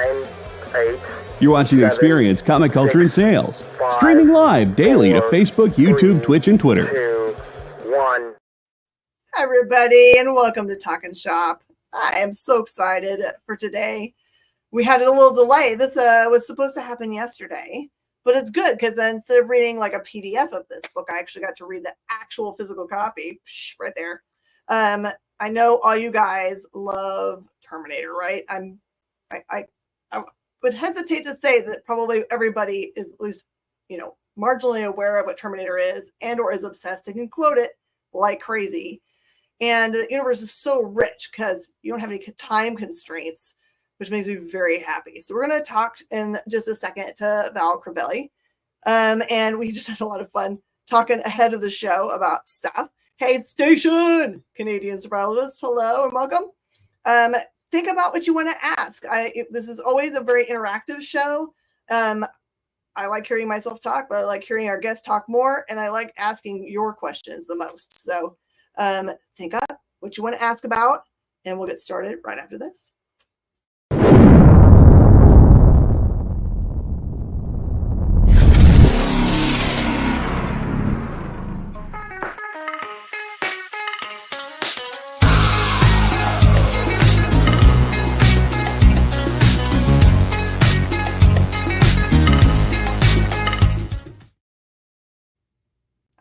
9, 8. You're watching 7, Experience Comic Culture and Sales. 5, Streaming live daily to 4, Facebook, YouTube, 3, Twitch, and Twitter. 2, 1. Hi, everybody, and welcome to Talkin' Shop. I am so excited for today. We had a little delay. This was supposed to happen yesterday, but it's good because then instead of reading like a PDF of this book, I actually got to read the actual physical copy right there. I know all you guys love Terminator, right? I would hesitate to say that probably everybody is at least, marginally aware of what Terminator is and or is obsessed and can quote it like crazy. And the universe is so rich because you don't have any time constraints, which makes me very happy. So we're going to talk in just a second to Sal Crivelli. And we just had a lot of fun talking ahead of the show about stuff. Hey, station, Canadian survivalists, hello and welcome. Think about what you want to ask. This is always a very interactive show. I like hearing myself talk, but I like hearing our guests talk more, and I like asking your questions the most. So think up what you want to ask about, and we'll get started right after this.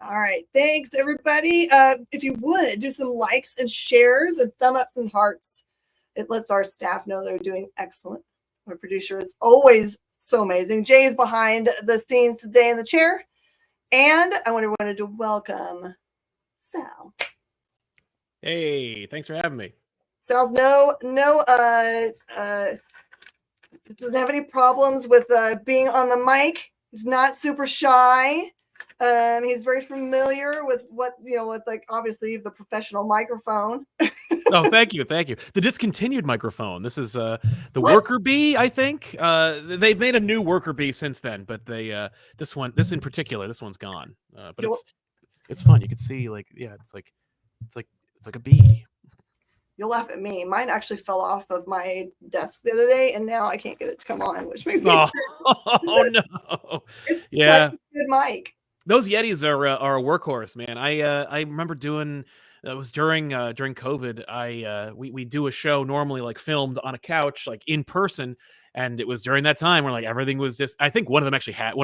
All right. Thanks, everybody. If you would, do some likes and shares and thumb ups and hearts. It lets our staff know they're doing excellent. Our producer is always so amazing. Jay is behind the scenes today in the chair. And I wanted to welcome Sal. Hey, thanks for having me. Sal's doesn't have any problems with being on the mic. He's not super shy. He's very familiar with with obviously the professional microphone. Oh, thank you. The discontinued microphone. This is the worker bee, I think. They've made a new worker bee since then, but this in particular, this one's gone. But it's fun. You can see it's like a bee. You'll laugh at me. Mine actually fell off of my desk the other day, and now I can't get it to come on, which makes me no. It's such a good mic. Those Yetis are a workhorse, man. I remember doing. It was during COVID. We do a show normally like filmed on a couch, like in person, and it was during that time where like everything was just. I think one of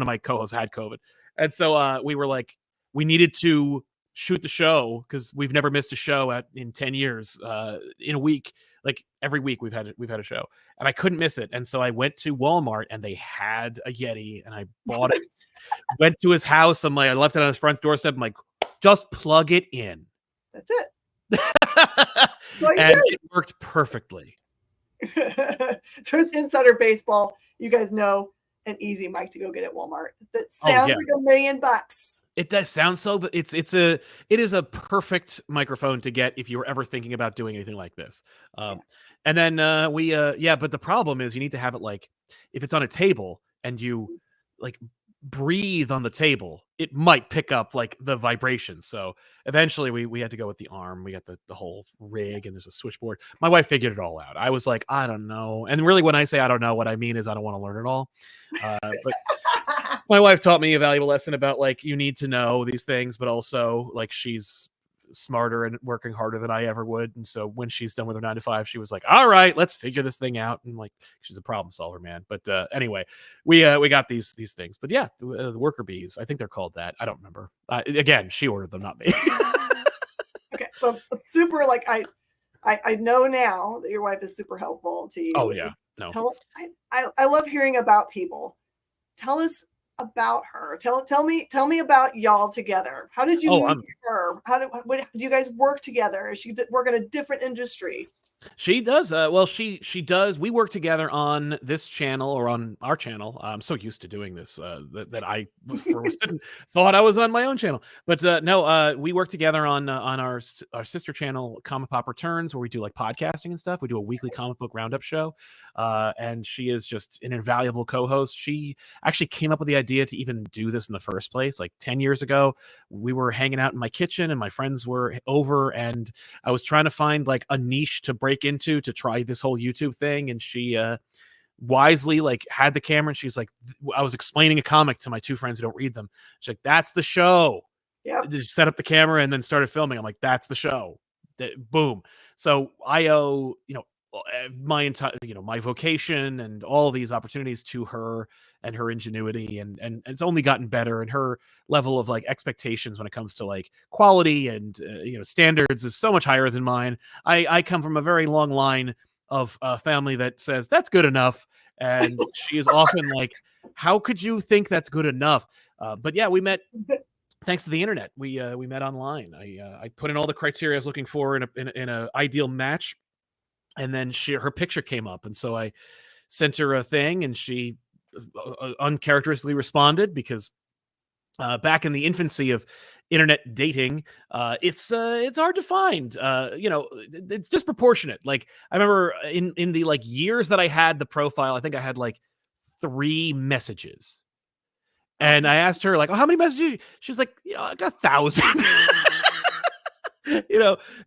my co-hosts had COVID, and so we were like, we needed to shoot the show because we've never missed a show in 10 years in a week. Like every week we've had a show, and I couldn't miss it. And so I went to Walmart and they had a Yeti, and I bought it. Went to his house. I left it on his front doorstep. I'm like, just plug it in. That's it. And it worked perfectly. So it's insider baseball. You guys know an easy mic to go get at Walmart. That sounds like $1 million. It does sound so, but it is a perfect microphone to get if you were ever thinking about doing anything like this. And then but the problem is you need to have it like if it's on a table and you like breathe on the table, it might pick up like the vibrations. So eventually we had to go with the arm. We got the whole rig, and there's a switchboard. My wife figured it all out. I was like, I don't know. And really when I say I don't know, what I mean is I don't want to learn it all. But my wife taught me a valuable lesson about like you need to know these things, but also like she's smarter and working harder than I ever would. And so when she's done with her 9 to 5, she was like, all right, let's figure this thing out. And like, she's a problem solver, man. But anyway, we got these things. But yeah, the worker bees, I think they're called that. I don't remember. Again, she ordered them, not me. Okay, so I'm super like I know now that your wife is super helpful to you. Oh yeah, no. I love hearing about people. Tell us about her. Tell me about y'all together. How did you meet her? Do you guys work together? She work in a different industry. She does. She does. We work together on this channel or on our channel. I'm so used to doing this that I thought I was on my own channel. But no, we work together on our sister channel, ComicPOP Returns, where we do like podcasting and stuff. We do a weekly comic book roundup show, and she is just an invaluable co-host. She actually came up with the idea to even do this in the first place. Like 10 years ago, we were hanging out in my kitchen, and my friends were over, and I was trying to find like a niche to break into to try this whole YouTube thing, and she wisely like had the camera, and she's like, I was explaining a comic to my two friends who don't read them. She's like, that's the show. Yep. Just set up the camera and then started filming. I'm like, that's the show. Boom. So I owe, my entire, my vocation and all these opportunities to her and her ingenuity, and it's only gotten better, and her level of like expectations when it comes to like quality and standards is so much higher than mine. I come from a very long line of a family that says that's good enough, and she is often like, how could you think that's good enough? But yeah, we met thanks to the internet. We met online. I put in all the criteria I was looking for in a ideal match, and then her picture came up, and so I sent her a thing, and she uncharacteristically responded, because back in the infancy of internet dating, it's hard to find. It's disproportionate. Like, I remember in the like years that I had the profile, I think I had like 3 messages. And I asked her, like, oh, how many messages? She's like, I got 1,000.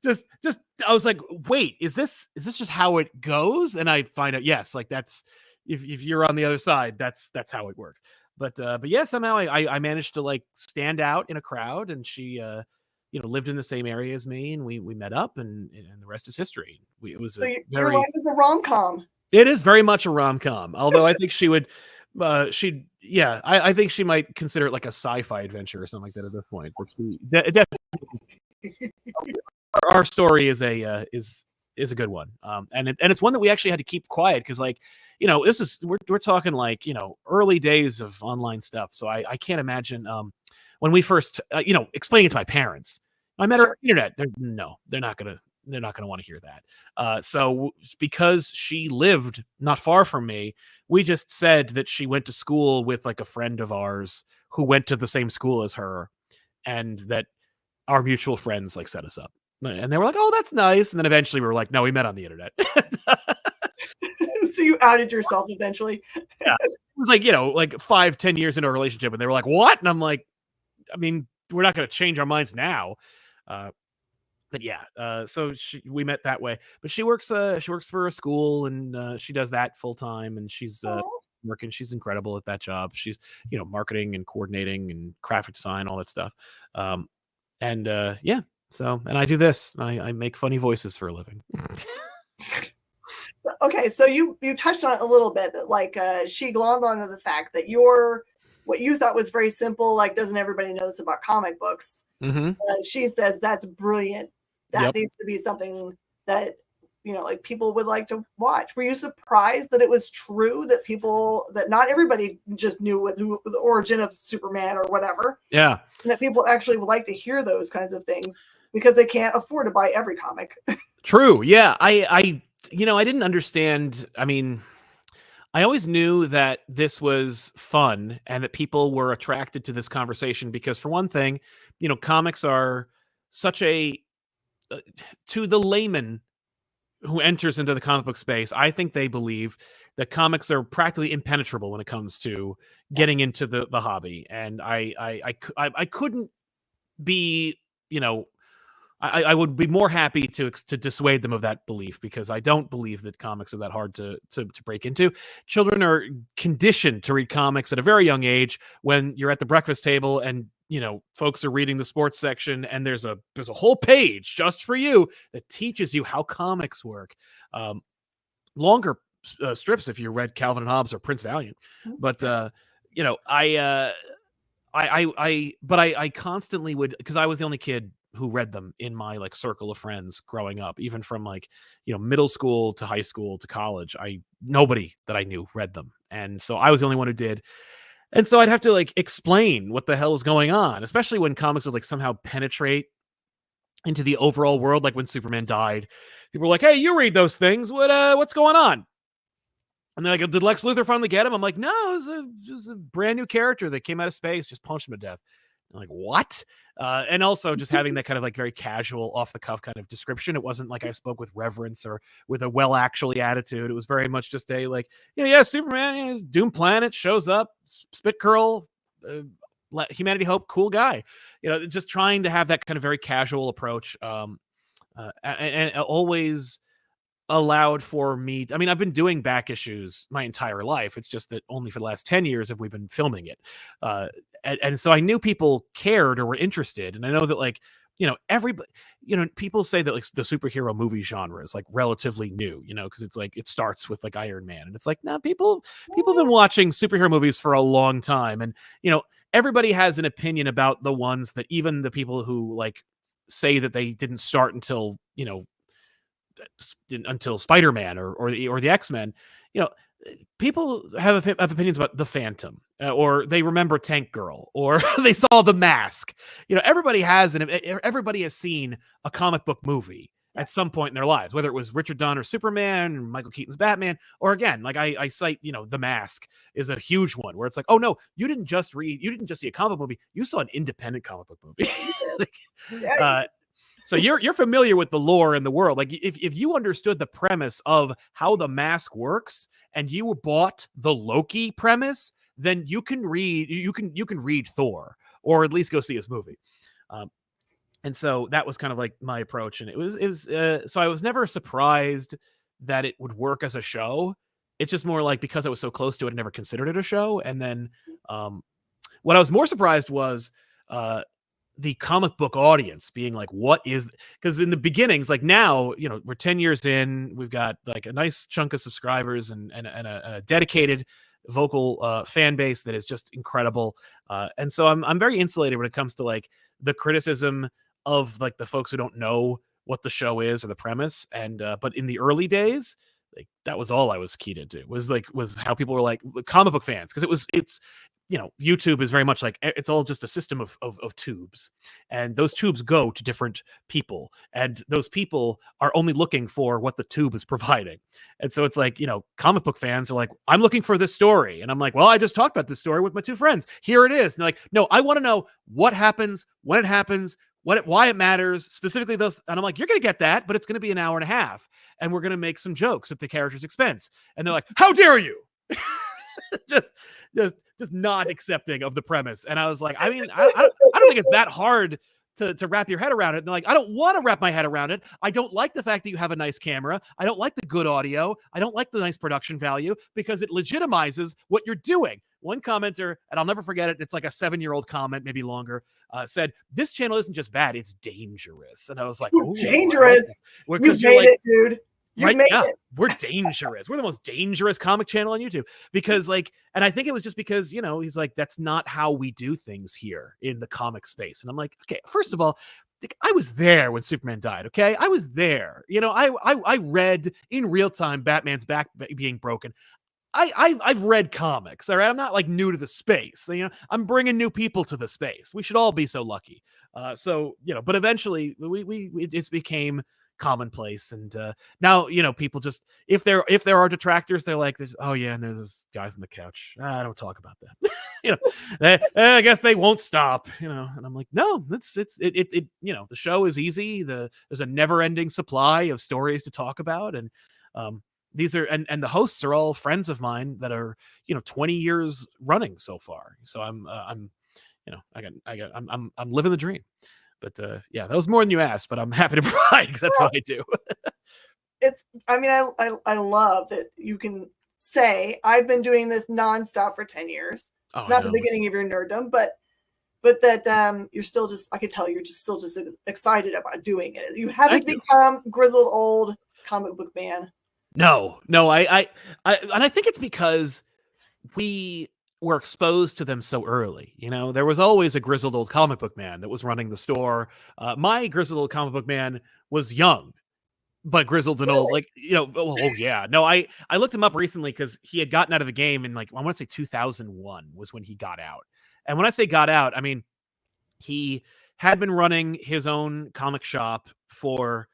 Just I was like, wait, is this just how it goes? And I find out, yes, like that's if you're on the other side, that's how it works. But yeah, somehow I managed to like stand out in a crowd, and she lived in the same area as me, and we met up, and the rest is history. It was your life is a rom-com. It is very much a rom-com, although I think she would. I think she might consider it like a sci-fi adventure or something like that at this point. Definitely, our story is a good one, and it's one that we actually had to keep quiet, because like we're talking like early days of online stuff. So I can't imagine when we first explaining it to my parents. I met her on the internet. They're not gonna want to hear that. So because she lived not far from me, we just said that she went to school with like a friend of ours who went to the same school as her, and that our mutual friends like set us up. And they were like, oh, that's nice. And then eventually we were like, no, we met on the internet. So you outed yourself eventually. Yeah. It was like, like 5-10 years into a relationship, and they were like, what? And I'm like, I mean, we're not going to change our minds now. But yeah, so we met that way. But she works for a school, and she does that full time, and she's working. She's incredible at that job. She's marketing and coordinating and graphic design, all that stuff. Yeah. So, and I do this. I make funny voices for a living. Okay, so you touched on it a little bit, that like she glommed onto the fact that what you thought was very simple, like, doesn't everybody know this about comic books? Mm-hmm. She says that's brilliant. That needs to be something that like people would like to watch. Were you surprised that it was true that not everybody just knew the origin of Superman or whatever? Yeah, and that people actually would like to hear those kinds of things because they can't afford to buy every comic. True. Yeah, I didn't understand. I mean, I always knew that this was fun and that people were attracted to this conversation because, for one thing, comics are such to the layman who enters into the comic book space, I think they believe that comics are practically impenetrable when it comes to getting into the hobby. And I couldn't be, I would be more happy to dissuade them of that belief, because I don't believe that comics are that hard to break into. Children are conditioned to read comics at a very young age. When you're at the breakfast table and folks are reading the sports section, and there's a whole page just for you that teaches you how comics work. Longer strips if you read Calvin and Hobbes or Prince Valiant, but I constantly would, because I was the only kid who read them in my like circle of friends growing up, even from like middle school to high school to college. Nobody that I knew read them, and so I was the only one who did. And so I'd have to like explain what the hell is going on, especially when comics would like somehow penetrate into the overall world. Like when Superman died, people were like, "Hey, you read those things? What's going on?" And they're like, "Did Lex Luthor finally get him?" I'm like, "No, it was a brand new character that came out of space, just punched him to death." I'm like, what? And also just having that kind of like very casual, off the cuff kind of description. It wasn't like I spoke with reverence or with a well actually attitude. It was very much just a like, Superman, his Doom Planet shows up, spit curl, humanity hope, cool guy. Just trying to have that kind of very casual approach, and always allowed for me. I mean, I've been doing back issues my entire life. It's just that only for the last 10 years have we been filming it. And so I knew people cared or were interested. And I know that, like, everybody, people say that like the superhero movie genre is like relatively new, because it's like it starts with like Iron Man, and it's like, nah, people have been watching superhero movies for a long time, and everybody has an opinion about the ones that even the people who like say that they didn't start until Spider-Man or the X-Men. People have opinions about the Phantom, or they remember Tank Girl, or they saw The Mask. Everybody has seen a comic book movie at some point in their lives, whether it was Richard Donner's Superman, or Michael Keaton's Batman, or again, like I cite, The Mask is a huge one where it's like, oh no, you didn't just see a comic book movie, you saw an independent comic book movie. So you're familiar with the lore in the world. Like if you understood the premise of how the Mask works and you bought the Loki premise, then you can read Thor, or at least go see his movie. And so that was kind of like my approach. And it was so I was never surprised that it would work as a show. It's just more like, because I was so close to it, I never considered it a show. And then what I was more surprised was the comic book audience being like, what is, because in the beginnings, like now, we're 10 years in, we've got like a nice chunk of subscribers and a dedicated vocal fan base that is just incredible. And so I'm very insulated when it comes to like the criticism of like the folks who don't know what the show is or the premise. And but in the early days, like that was all I was keyed into, was how people were like comic book fans, because it's YouTube is very much like it's all just a system of tubes, and those tubes go to different people, and those people are only looking for what the tube is providing. And so it's like, comic book fans are like, I'm looking for this story, and I'm like, well, I just talked about this story with my two friends, here it is. And they're like, no, I want to know what happens, when it happens, why it matters, specifically those. And I'm like, you're gonna get that, but it's gonna be an hour and a half, and we're gonna make some jokes at the character's expense. And they're like, how dare you? just not accepting of the premise. And I was like, I mean, I don't think it's that hard to wrap your head around it. And they're like, I don't want to wrap my head around it. I don't like the fact that you have a nice camera. I don't like the good audio. I don't like the nice production value, because it legitimizes what you're doing. One commenter, and I'll never forget it, it's like a 7-year-old comment, maybe longer, said, this channel isn't just bad, it's dangerous. And I was like, oh, dangerous. Like, you've made it, dude. Right? Yeah, we're dangerous. We're the most dangerous comic channel on YouTube, because like, and I think it was just because, he's like, that's not how we do things here in the comic space. And I'm like, okay, first of all, I was there when Superman died. Okay. I was there, I read in real time Batman's back being broken. I've read comics. All right. I'm not like new to the space. I'm bringing new people to the space. We should all be so lucky. So, but eventually it just became commonplace. And now, people just, if there are detractors, they're like, oh yeah, and there's those guys on the couch. I don't talk about that. I guess they won't stop, and I'm like, no, it's the show is easy. There's a never-ending supply of stories to talk about. And these are, and the hosts are all friends of mine that are 20 years running so far. So I'm living the dream. But yeah, that was more than you asked, but I'm happy to provide, because that's what I do. I love that you can say, I've been doing this nonstop for 10 years. Oh, not the beginning of your nerddom, but that you're still just, I could tell you're just still excited about doing it. You haven't become grizzled old comic book man. No, I and I think it's because we were exposed to them so early. There was always a grizzled old comic book man that was running the store. My grizzled old comic book man was young, but grizzled and old. Like, oh yeah. No, I looked him up recently because he had gotten out of the game in, like, I want to say 2001 was when he got out. And when I say got out, I mean, he had been running his own comic shop for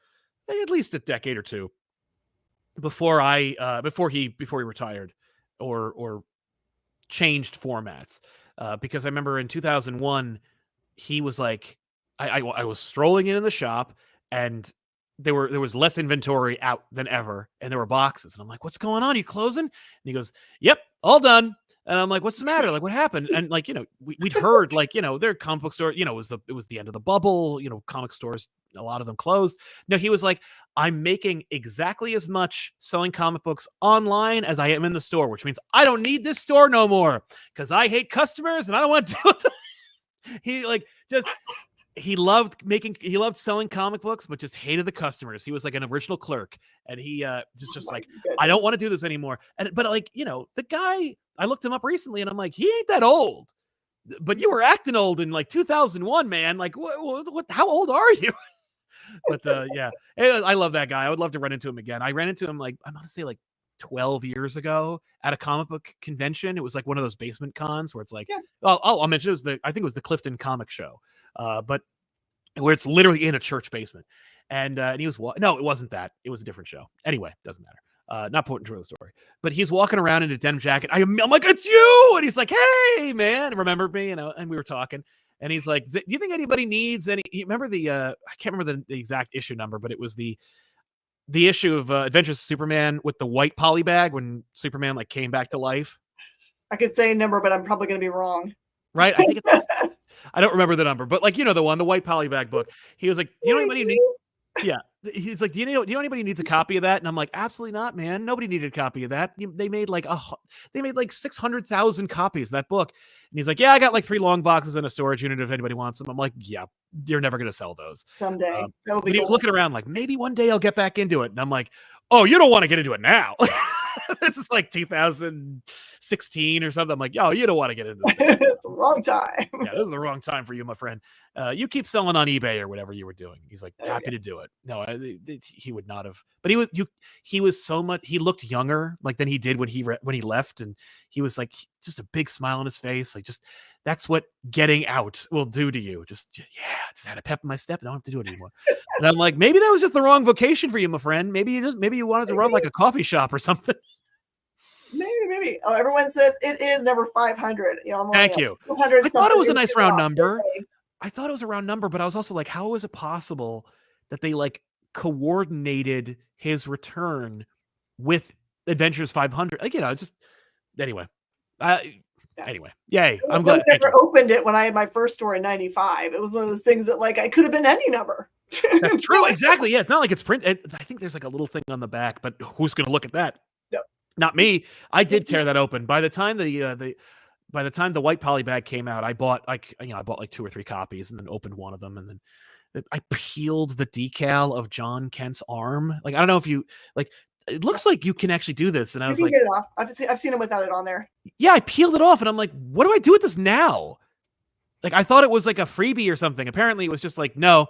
at least a decade or two before he retired or changed formats, because I remember in 2001 he was like, I was strolling in the shop, and there was less inventory out than ever, and there were boxes, and I'm like, what's going on, are you closing? And he goes, yep, all done. And I'm like, what's the matter? Like, what happened? And like, we'd heard like, their comic book store, it was the end of the bubble, comic stores, a lot of them closed. No, he was like, I'm making exactly as much selling comic books online as I am in the store, which means I don't need this store no more because I hate customers and I don't want to deal with them. He loved selling comic books, but just hated the customers. He was like an original clerk, and he just like, I don't want to do this anymore. But like, the guy, I looked him up recently, and I'm like, he ain't that old, but you were acting old in like 2001, man. Like, what how old are you? But yeah, I love that guy. I would love to run into him again. I ran into him like, I'm gonna say like 12 years ago at a comic book convention. It was like one of those basement cons where it's like, I'll mention I think it was the Clifton Comic Show, but where it's literally in a church basement. And he was, no, it wasn't that. It was a different show. Anyway, doesn't matter. Not important to the story, but he's walking around in a denim jacket. I'm like, it's you. And he's like, hey man, remember me? And we were talking, and he's like, do you think anybody needs any, you remember I can't remember the exact issue number, but it was the issue of Adventures of Superman with the white poly bag when Superman like came back to life. I could say a number, but I'm probably going to be wrong. Right? I think I don't remember the number, but like, the one, the white poly bag book. He was like, do you know anybody who needs? Yeah. He's like, do you know anybody who needs a copy of that? And I'm like, absolutely not, man. Nobody needed a copy of that. They made like 600,000 copies of that book. And he's like, yeah, I got like 3 long boxes in a storage unit if anybody wants them. I'm like, yeah, you're never going to sell those. Someday. But he was looking around like, maybe one day I'll get back into it. And I'm like, oh, you don't want to get into it now. This is like 2016 or something. I'm like, yo, you don't want to get into this. It's the wrong time. Yeah, this is the wrong time for you, my friend. You keep selling on eBay or whatever you were doing. He's like, happy to do it. No, he would not have. But he was so much. He looked younger, like than he did when he left, and he was like just a big smile on his face. Like just that's what getting out will do to you. Just had a pep in my step. I don't have to do it anymore. And I'm like, maybe that was just the wrong vocation for you, my friend. Maybe you wanted to run like a coffee shop or something. Maybe. Oh, everyone says it is number 500. Thank you. I thought it was a nice round number. I thought it was a round number, but I was also like, how is it possible that they like coordinated his return with Adventures 500? Like, just anyway. Anyway, yay! I'm glad. I never opened it when I had my first store in '95. It was one of those things that like I could have been any number. That's true. Exactly. Yeah, it's not like it's printed. I think there's like a little thing on the back, but who's going to look at that? No. Not me. I did tear that open. By the time the white poly bag came out, I bought like 2 or 3 copies and then opened one of them, and then I peeled the decal of John Kent's arm. Like, I don't know if you like. It looks like you can actually do this, and I was like, get it off. I've seen him without it on there. Yeah, I peeled it off, and I'm like, what do I do with this now? Like, I thought it was like a freebie or something. Apparently, it was just like, no,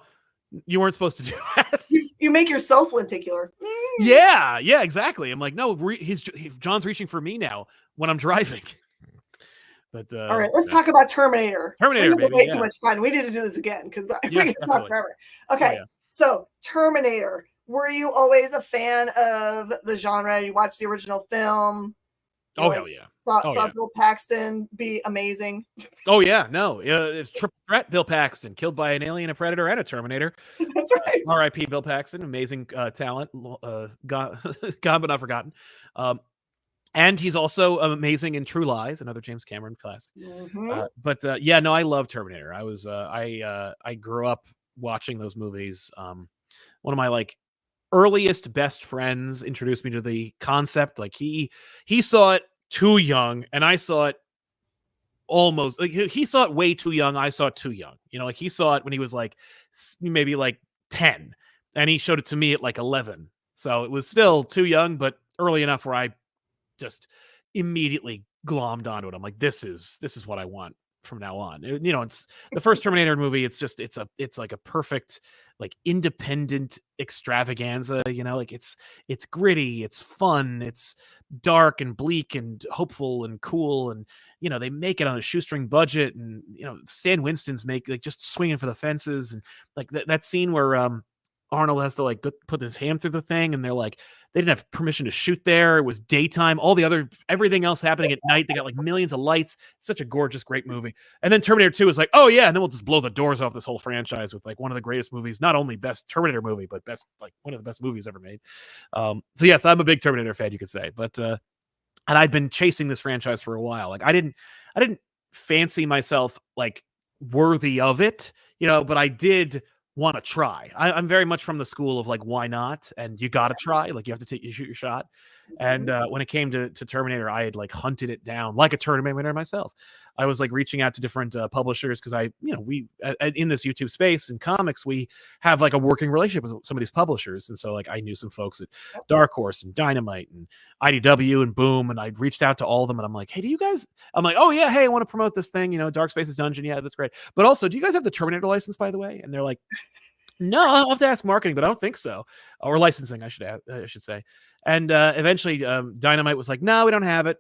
you weren't supposed to do that. You make yourself lenticular. Yeah, exactly. I'm like, no, John's reaching for me now when I'm driving. But all right, let's talk about Terminator. Terminator, baby, way too much fun. We need to do this again because we can talk forever. Okay, so Terminator. Were you always a fan of the genre? You watched the original film? Hell yeah. Saw Bill Paxton be amazing. Oh yeah, no. It's triple threat Bill Paxton, killed by an alien, a predator, and a Terminator. That's right. R.I.P. Bill Paxton, amazing talent, gone but not forgotten. And he's also amazing in True Lies, another James Cameron classic. Mm-hmm. I love Terminator. I was I grew up watching those movies. One of my like earliest best friends introduced me to the concept. Like he saw it too young, and I saw it almost like he saw it way too young. I saw it too young. Like he saw it when he was like maybe like 10, and he showed it to me at like 11. So it was still too young, but early enough where I just immediately glommed onto it. I'm like, this is what I want from now on. It's the first Terminator movie. It's like a perfect like independent extravaganza. Like it's gritty, it's fun, it's dark and bleak and hopeful and cool, and they make it on a shoestring budget, and Stan Winston's like just swinging for the fences, and like that scene where Arnold has to like put his hand through the thing, and they're like, they didn't have permission to shoot there. It was daytime. Everything else happening at night. They got like millions of lights. Such a gorgeous, great movie. And then Terminator 2 is like, oh yeah, and then we'll just blow the doors off this whole franchise with like one of the greatest movies, not only best Terminator movie, but best, like one of the best movies ever made. So yes, I'm a big Terminator fan, you could say. But and I'd been chasing this franchise for a while. Like I didn't fancy myself like worthy of it, but I did want to try. I'm very much from the school of like, why not? And you got to try, like you have to shoot your shot. And when it came to Terminator, I had like hunted it down like a Terminator myself. I was like reaching out to different publishers because we in this YouTube space in comics, we have like a working relationship with some of these publishers. And so like I knew some folks at Dark Horse and Dynamite and IDW and Boom. And I reached out to all of them and I'm like, hey, I'm like, oh yeah, hey, I want to promote this thing, Dark Spaces Dungeon. Yeah, that's great. But also, do you guys have the Terminator license, by the way? And they're like, no, I'll have to ask marketing, but I don't think so. Or licensing, I should say. And eventually Dynamite was like, no, we don't have it.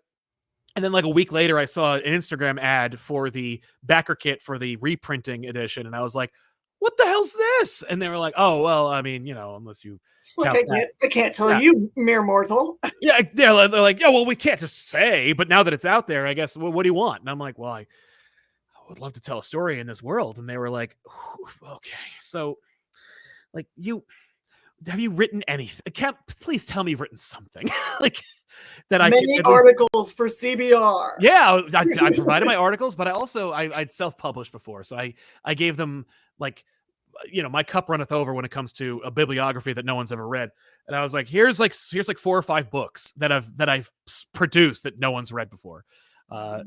And then like a week later, I saw an Instagram ad for the backer kit for the reprinting edition. And I was like, what the hell's this? And they were like, oh, well, I mean, unless you... Like I can't tell you, mere mortal. Yeah, they're like, yeah, well, we can't just say, but now that it's out there, I guess, well, what do you want? And I'm like, well, I would love to tell a story in this world. And they were like, okay, so like have you written anything? Please tell me you've written something like that. Many articles for CBR. Yeah, I provided my articles, but I'd self-published before, so I gave them like, my cup runneth over when it comes to a bibliography that no one's ever read, and I was like, here's like 4 or 5 books that I've produced that no one's read before.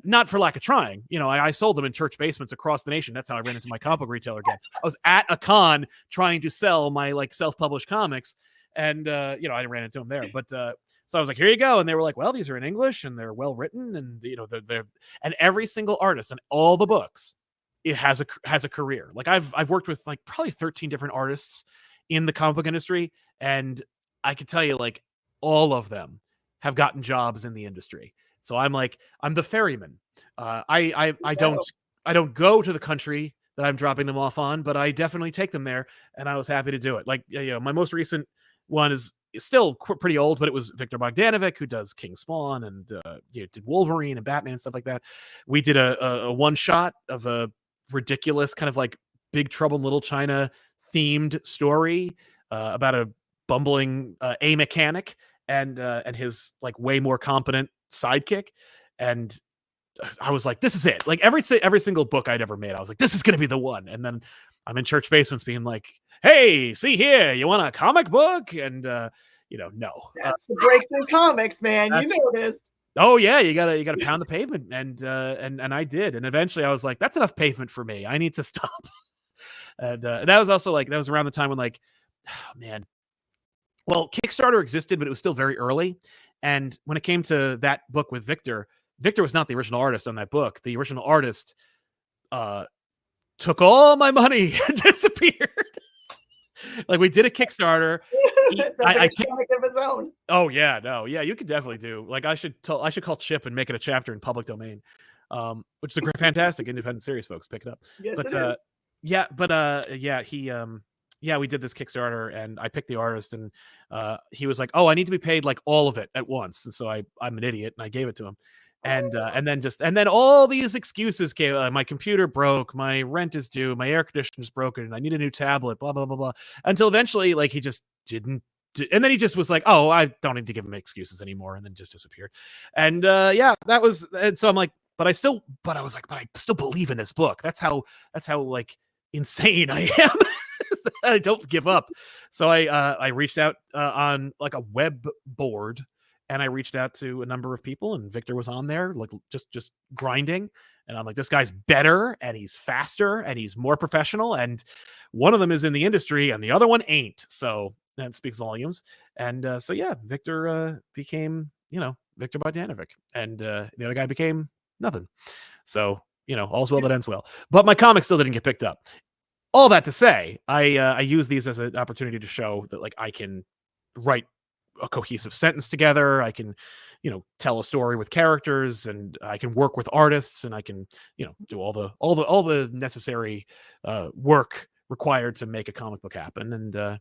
Not for lack of trying, I sold them in church basements across the nation. That's how I ran into my comic book retailer again. I was at a con trying to sell my like self-published comics, and I ran into them there. But so I was like, here you go, and they were like, well, these are in English and they're well written, and they're and every single artist and all the books, it has a career. Like I've worked with like probably 13 different artists in the comic book industry, and I can tell you like all of them have gotten jobs in the industry. So I'm the ferryman. I don't go to the country that I'm dropping them off on, but I definitely take them there, and I was happy to do it. Like, my most recent one is still pretty old, but it was Victor Bogdanovic, who does King Spawn and did Wolverine and Batman and stuff like that. We did a one shot of a ridiculous kind of like Big Trouble in Little China themed story about a bumbling a mechanic and his like way more competent sidekick. And I was like, this is it. Like every single book I'd ever made, I was like, this is going to be the one. And then I'm in church basements being like, hey, see here, you want a comic book? And no. That's the breaks in comics, man. You know this. Oh yeah, you gotta pound the pavement, and I did, and eventually I was like, that's enough pavement for me. I need to stop. And that was also like, that was around the time when like, oh, man, well, Kickstarter existed, but it was still very early. And when it came to that book with Victor was not the original artist on that book. The original artist took all my money and disappeared. Like we did a Kickstarter. I comic of his own. Oh yeah, no, yeah, you could definitely do. Like I should call Chip and make it a chapter in public domain, which is a fantastic independent series, folks. Pick it up. Yes, but, it is. Yeah, but he we did this Kickstarter, and I picked the artist, and he was like, oh, I need to be paid like all of it at once, and so I'm an idiot, and I gave it to him. And then all these excuses came. My computer broke, my rent is due, my air conditioner's broken, and I need a new tablet, blah blah blah blah. Until eventually, like he just didn't. And then he just was like, "Oh, I don't need to give him excuses anymore," and then just disappeared. And that was. And so I'm like, but I still believe in this book. That's how like insane I am. I don't give up. So I reached out on like a web board. And I reached out to a number of people, and Victor was on there, like just grinding. And I'm like, this guy's better, and he's faster, and he's more professional. And one of them is in the industry, and the other one ain't. So that speaks volumes. And so yeah, Victor became, Victor Bogdanovic, and the other guy became nothing. So all's well that ends well. But my comic still didn't get picked up. All that to say, I use these as an opportunity to show that like I can write a cohesive sentence together. I can, tell a story with characters, and I can work with artists, and I can, do all the necessary work required to make a comic book happen. And they're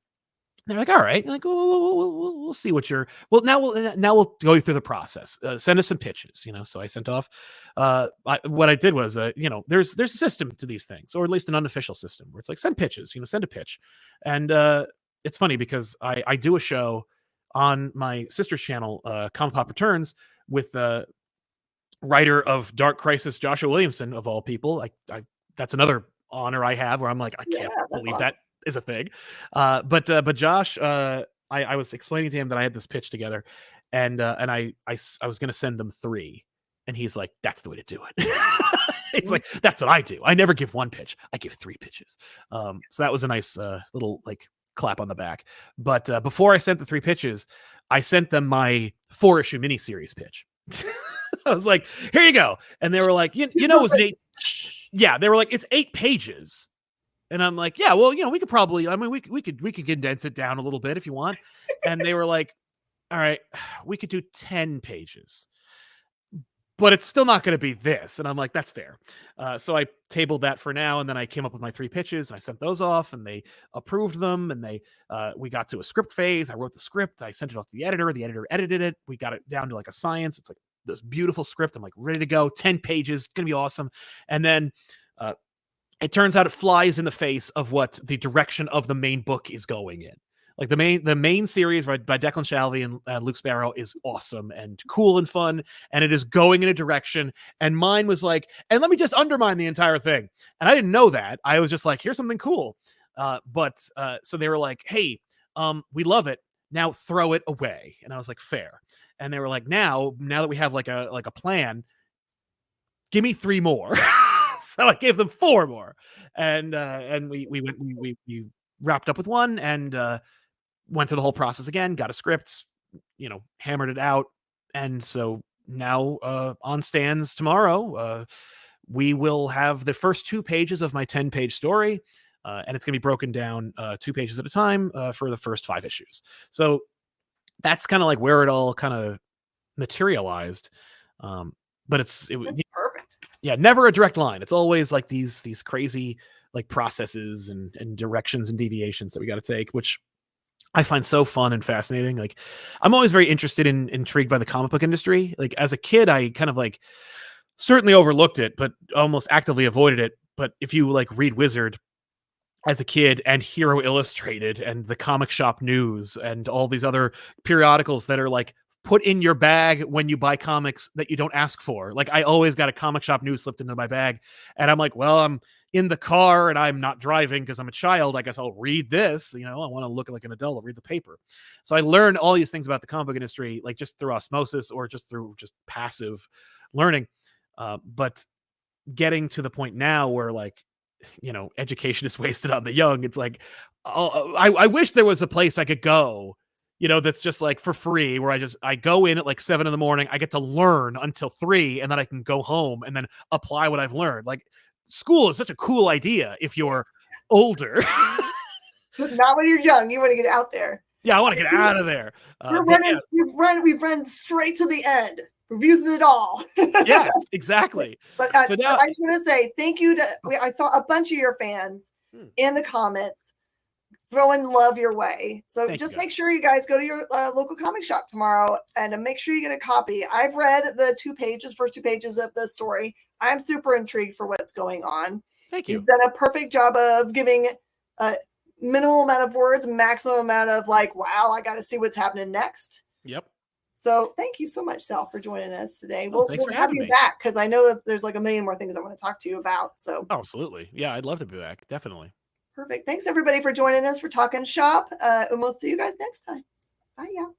like, all right, like we'll see what you're. Well, now we'll go through the process. Send us some pitches, So I sent off. What I did was, there's a system to these things, or at least an unofficial system, where it's like send pitches. Send a pitch, and it's funny because I do a show on my sister's channel, ComicPOP Returns, with the writer of Dark Crisis, Joshua Williamson, of all people. I that's another honor I have where I'm like, I can't believe that is a thing. But Josh, I was explaining to him that I had this pitch together, and I was going to send them 3, and he's like, that's the way to do it. He's like, that's what I do. I never give 1 pitch. I give 3 pitches. So that was a nice little like clap on the back. But before I sent the 3 pitches, I sent them my 4-issue miniseries pitch. I was like, here you go. And they were like, you know, it was an 8. Yeah, they were like, it's 8 pages. And I'm like, yeah, well, you know, we could probably, I mean, we could condense it down a little bit if you want. And they were like, all right, we could do 10 pages, but it's still not going to be this. And I'm like, that's fair. So I tabled that for now. And then I came up with my 3 pitches and I sent those off and they approved them. And we got to a script phase. I wrote the script. I sent it off to the editor. The editor edited it. We got it down to like a science. It's like this beautiful script. I'm like ready to go. 10 pages. It's going to be awesome. And then, it turns out it flies in the face of what the direction of the main book is going in. Like the main series by Declan Shalvey and Luke Sparrow is awesome and cool and fun, and it is going in a direction. And mine was like, and let me just undermine the entire thing. And I didn't know that. I was just like, here's something cool. So they were like, hey, we love it. Now throw it away. And I was like, fair. And they were like, now that we have like a plan, give me 3 more. So I gave them 4 more, and we wrapped up with 1 and went through the whole process again. Got a script, you know, hammered it out, and so now on stands tomorrow. We will have the first 2 pages of my 10-page story, and it's going to be broken down 2 pages at a time for the first 5 issues. So that's kind of like where it all kind of materialized. But it's perfect. Yeah, never a direct line. It's always like these crazy like processes and directions and deviations that we got to take, which I find so fun and fascinating. Like I'm always very intrigued by the comic book industry. Like as a kid, I kind of like certainly overlooked it, but almost actively avoided it. But if you like read Wizard as a kid and Hero Illustrated and the Comic Shop News and all these other periodicals that are like put in your bag when you buy comics that you don't ask for. Like I always got a Comic Shop News slipped into my bag, and I'm like, well, I'm in the car and I'm not driving because I'm a child. I guess I'll read this. You know, I want to look like an adult. I'll read the paper. So I learned all these things about the comic book industry, like just through osmosis or just through just passive learning. But getting to the point now where like, you know, education is wasted on the young. It's like, I wish there was a place I could go, you know, that's just like for free, where I go in at like 7 a.m. I get to learn until 3, and then I can go home and then apply what I've learned. Like school is such a cool idea if you're older. Not when you're young. You want to get out there. Yeah, I want to get out of there. We've run straight to the end. We're using it all. Yes, exactly. But so now, I just want to say thank you to. I saw a bunch of your fans in the comments throwing love your way. So just make sure you guys go to your local comic shop tomorrow and make sure you get a copy. I've read the first 2 pages of the story. I'm super intrigued for what's going on. Thank you. He's done a perfect job of giving a minimal amount of words, maximum amount of like, wow, I got to see what's happening next. Yep. So thank you so much, Sal, for joining us today. Oh, we'll have you back because I know that there's like a million more things I want to talk to you about. So absolutely. Yeah, I'd love to be back. Definitely. Perfect. Thanks everybody for joining us for Talking Shop. And we'll see you guys next time. Bye, y'all.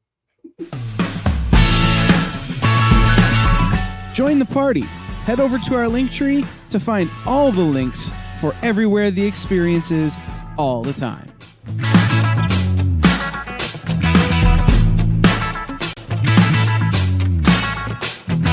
Join the party. Head over to our link tree to find all the links for everywhere the experience is all the time.